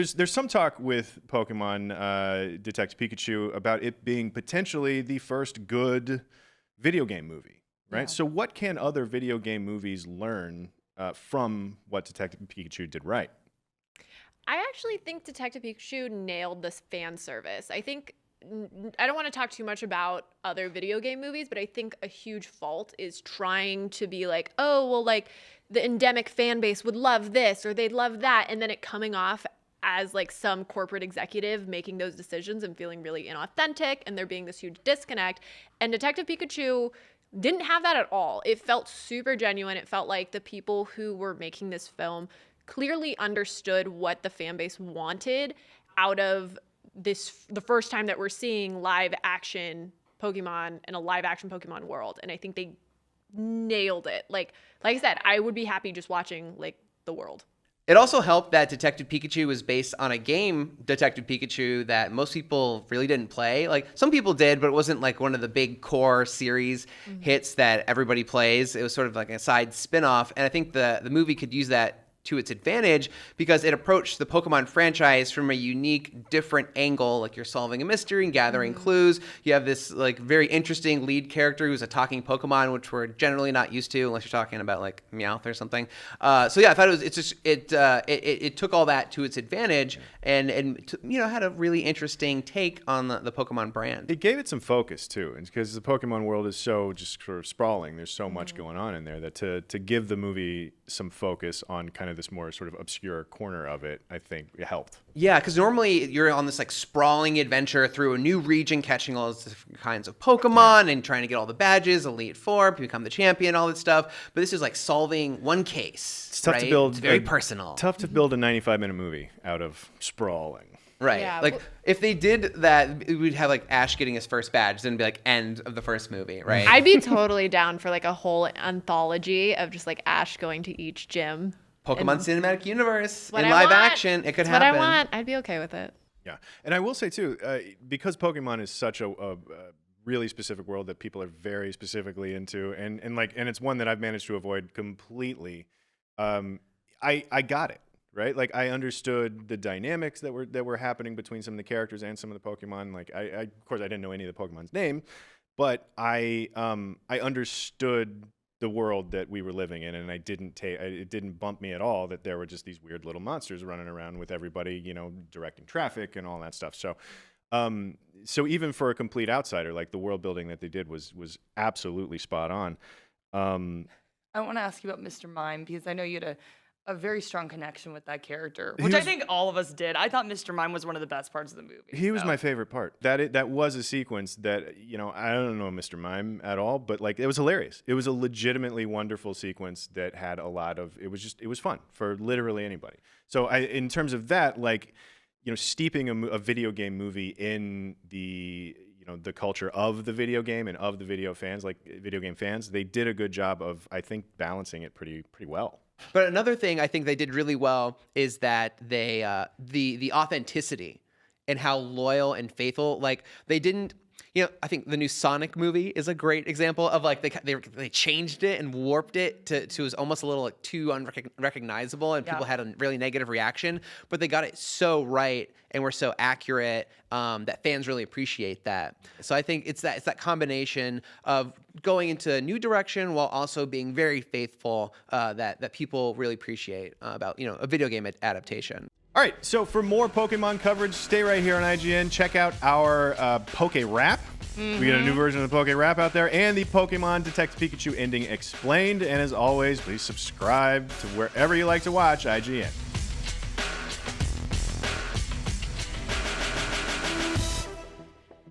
There's some talk with Pokemon Detective Pikachu about it being potentially the first good video game movie, right? Yeah. So what can other video game movies learn from what Detective Pikachu did right? I actually think Detective Pikachu nailed this fan service. I don't want to talk too much about other video game movies, but I think a huge fault is trying to be like, oh, well, like the endemic fan base would love this or they'd love that, and then it coming off as like some corporate executive making those decisions and feeling really inauthentic, and there being this huge disconnect. And Detective Pikachu didn't have that at all. It felt super genuine. It felt like the people who were making this film clearly understood what the fan base wanted out of this, the first time that we're seeing live action Pokemon in a live action Pokemon world. And I think they nailed it. Like I said, I would be happy just watching like the world. It also helped that Detective Pikachu was based on a game, Detective Pikachu, that most people really didn't play. Like, some people did, but it wasn't like one of the big core series hits that everybody plays. It was sort of like a side spin-off, and I think the movie could use that to its advantage because it approached the Pokemon franchise from a unique, different angle. Like, you're solving a mystery and gathering clues. You have this like very interesting lead character who's a talking Pokemon, which we're generally not used to unless you're talking about like Meowth or something. So yeah, I thought it took all that to its advantage and had a really interesting take on the Pokemon brand. It gave it some focus too, and because the Pokemon world is so just sort of sprawling, there's so much going on in there that to give the movie some focus on kind of this more sort of obscure corner of it, I think it helped. Yeah, because normally you're on this like sprawling adventure through a new region, catching all these different kinds of Pokemon and trying to get all the badges, Elite Four, become the champion, all that stuff. But this is like solving one case. It's tough to build. It's very personal. Tough to build a 95-minute movie out of sprawling. Right. Yeah, like if they did that, we'd have like Ash getting his first badge, then it'd be like end of the first movie, right? I'd be totally down for like a whole anthology of just like Ash going to each gym. Pokemon Cinematic Universe in live action, it could happen. What I want. I'd be okay with it. Yeah, and I will say too, because Pokemon is such a really specific world that people are very specifically into, and it's one that I've managed to avoid completely. I got it. Right, like I understood the dynamics that were happening between some of the characters and some of the Pokemon. Like I of course I didn't know any of the Pokemon's name, but I understood the world that we were living in, and it didn't bump me at all that there were just these weird little monsters running around with everybody, directing traffic and all that stuff. So, so even for a complete outsider, like the world building that they did was absolutely spot on. I want to ask you about Mr. Mime because I know you had a very strong connection with that character, which I think all of us did. I thought Mr. Mime was one of the best parts of the movie. He was my favorite part. That was a sequence that, I don't know Mr. Mime at all, but like it was hilarious. It was a legitimately wonderful sequence that had a lot of, it was fun for literally anybody. So in terms of that, like, steeping a video game movie in the culture of the video game and of the video game fans, they did a good job of, I think, balancing it pretty well. But another thing I think they did really well is that they the authenticity and how loyal and faithful. Like they didn't, I think the new Sonic movie is a great example of like they changed it and warped it to it was almost a little like too unrecognizable, and people had a really negative reaction. But they got it so right and were so accurate that fans really appreciate that. So I think it's that combination of going into a new direction while also being very faithful that people really appreciate about a video game adaptation. All right, so for more Pokemon coverage, stay right here on IGN. Check out our Poke Rap. We got a new version of the Poke Rap out there, and the Pokemon Detective Pikachu ending explained. And as always, please subscribe to wherever you like to watch IGN.